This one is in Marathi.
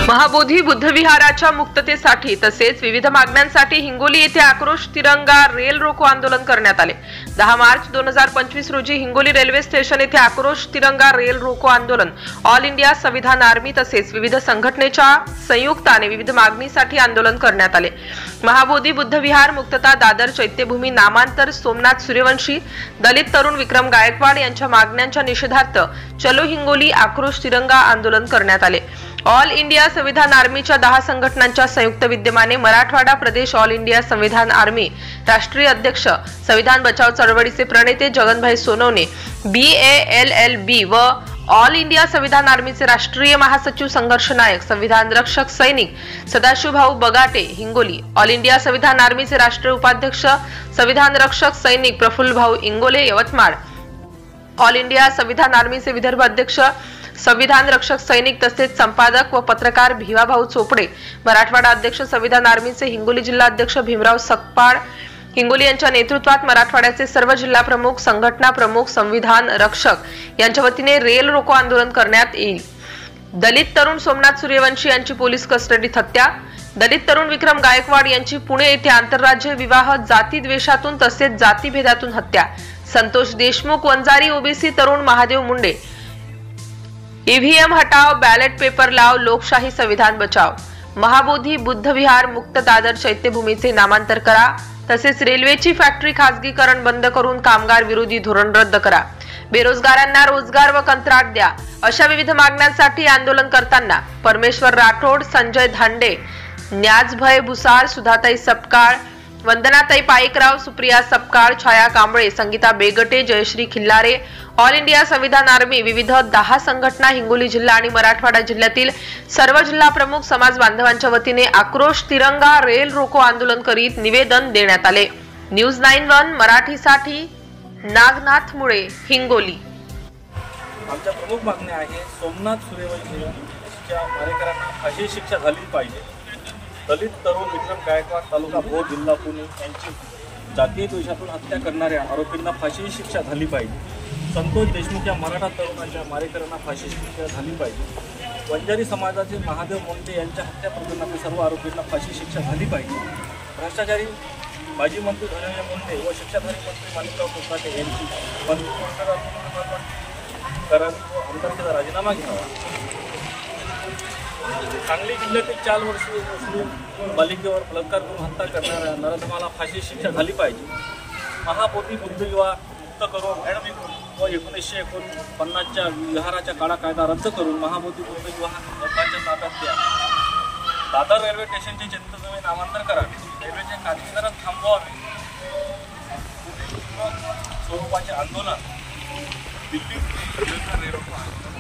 महाबोधी बुद्धविहाराच्या मुक्ततेसाठी तसेच विविध मागण्यांसाठी हिंगोली येथे आक्रोश तिरंगा रेल रोको आंदोलन करण्यात आले। 10 मार्च 2025 रोजी हिंगोली रेल्वे स्टेशन येथे आक्रोश तिरंगा रेल रोको आंदोलन ऑल इंडिया संविधान आर्मी तसेच विविध संघटनेच्या संयुक्ताने विविध मागणीसाठी आंदोलन करण्यात आले। महाबोधी बुद्धविहार मुक्तता दादर चैत्यभूमी नामांतर सोमनाथ सूर्यवंशी दलित तरुण विक्रम गायकवाड यांच्या मागण्यांच्या निषेधार्थ चलो हिंगोली आक्रोश तिरंगा आंदोलन करण्यात आले। ऑल इंडिया संविधान आर्मीच्या 10 संघटनांच्या संयुक्त विद्यमाने मराठवाडा प्रदेश ऑल इंडिया संविधान आर्मी राष्ट्रीय अध्यक्ष संविधान बचाव चळवळीचे प्रणेते जगनभाई सोनवणे BALLB व ऑल इंडिया संविधान आर्मीचे राष्ट्रीय महासचिव संघर्ष नायक संविधान रक्षक सैनिक सदाशिवभाऊ बगाटे हिंगोली, ऑल इंडिया संविधान आर्मीचे राष्ट्रीय उपाध्यक्ष संविधान रक्षक सैनिक प्रफुल्लभाऊ इंगोले यवतमाळ, ऑल इंडिया संविधान आर्मीचे विदर्भ अध्यक्ष संविधान रक्षक सैनिक तसेच संपादक व पत्रकार भिवाभाऊ चोपडे, मराठवाडा अध्यक्ष संविधान आर्मीचे हिंगोली जिल्हा अध्यक्ष भीमराव सकपाळ हिंगोली यांच्या नेतृत्वात मराठवाड्याचे सर्व जिल्हा प्रमुख संघटना प्रमुख संविधान रक्षक यांच्या वतीने रेल रोको आंदोलन करण्यात येईल। दलित तरुण सोमनाथ सूर्यवंशी यांची पोलीस कस्टडीत हत्या, दलित तरुण विक्रम गायकवाड यांची पुणे येथे आंतरराज्य विवाह जाती द्वेषातून तसेच जातीभेदातून हत्या, संतोष देशमुख वंजारी ओबीसी तरुण महादेव मुंडे EVM हटाव बॅलेट पेपर लाव लोकशाही संविधान बचाव, महाबोधी बुद्धविहार मुक्त दादर चैत्यभूमीचे नामांतर करा तसेच रेल्वेची फॅक्टरी खासगीकरण बंद करून कामगार विरोधी धोरण रद्द करा, बेरोजगारांना रोजगार व कंत्राट द्या अशा विविध मागण्यांसाठी आंदोलन करताना परमेश्वर राठोड, संजय धांडे, न्याजभय भुसार, सुधाताई सपकाळ, वंदनाताई पाईकराव, सुप्रिया सपकाळ, छाया कांबळे, संगीता बेगटे, जयश्री खिल्लारे, ऑल इंडिया संविधान आर्मी विविध 10 संघटना हिंगोली जिल्हा आणि मराठवाडा जिल्ह्यातील सर्व जिल्हा प्रमुख समाज बांधवांच्या वतीने आक्रोश तिरंगा रेल रोको आंदोलन करीत निवेदन देण्यात आले। न्यूज 91 मराठीसाठी नागनाथ मुळे हिंगोली। आमच्या प्रमुख मागण्या आहे सोमनाथ सूर्यवंशीच्या मारेकरांना फाशी शिक्षा झाली पाहिजे। दलित तरुण विक्रम गायकवाड तालुका भोर जिल्हा पुणे यांची जातीय द्वेषातून हत्या करणाऱ्या आरोपींना फाशी शिक्षा झाली पाहिजे। संतोष देशमुख या मराठा तरुणाच्या मारेकरांना फाशी शिक्षा झाली पाहिजे। वंजारी समाजाचे महादेव मुंडे यांच्या हत्या प्रकरणातील सर्व आरोपींना फाशी शिक्षा झाली पाहिजे। भ्रष्टाचारी माजी मंत्री धनंजय मुंडे व शिक्षाधारी मंत्री माणिकराव कोकाटे यांची मंत्रिमंडळात करावी व आमदारकीचा राजीनामा घ्यावा। सांगली जिल्ह्यातील 4 वर्षीय मुस्लिम बालिकेवर बलात्कार करून हत्या करणाऱ्या नराधमाला फाशी शिक्षा झाली पाहिजे। महाबोधी बुद्धविहार मुक्त करून व 1949च्या विहाराच्या काळा कायदा रद्द करून महाबोधी बुद्धविहार लोकांच्या ताब्यात द्या। दादर रेल्वे स्टेशनचे चैत्यभूमी नामांतर करा, रेल्वेचे खाजगीकरण थांबवावे, स्वरूपाचे आंदोलन दिल्ली रेल्वे रोको आंदोलन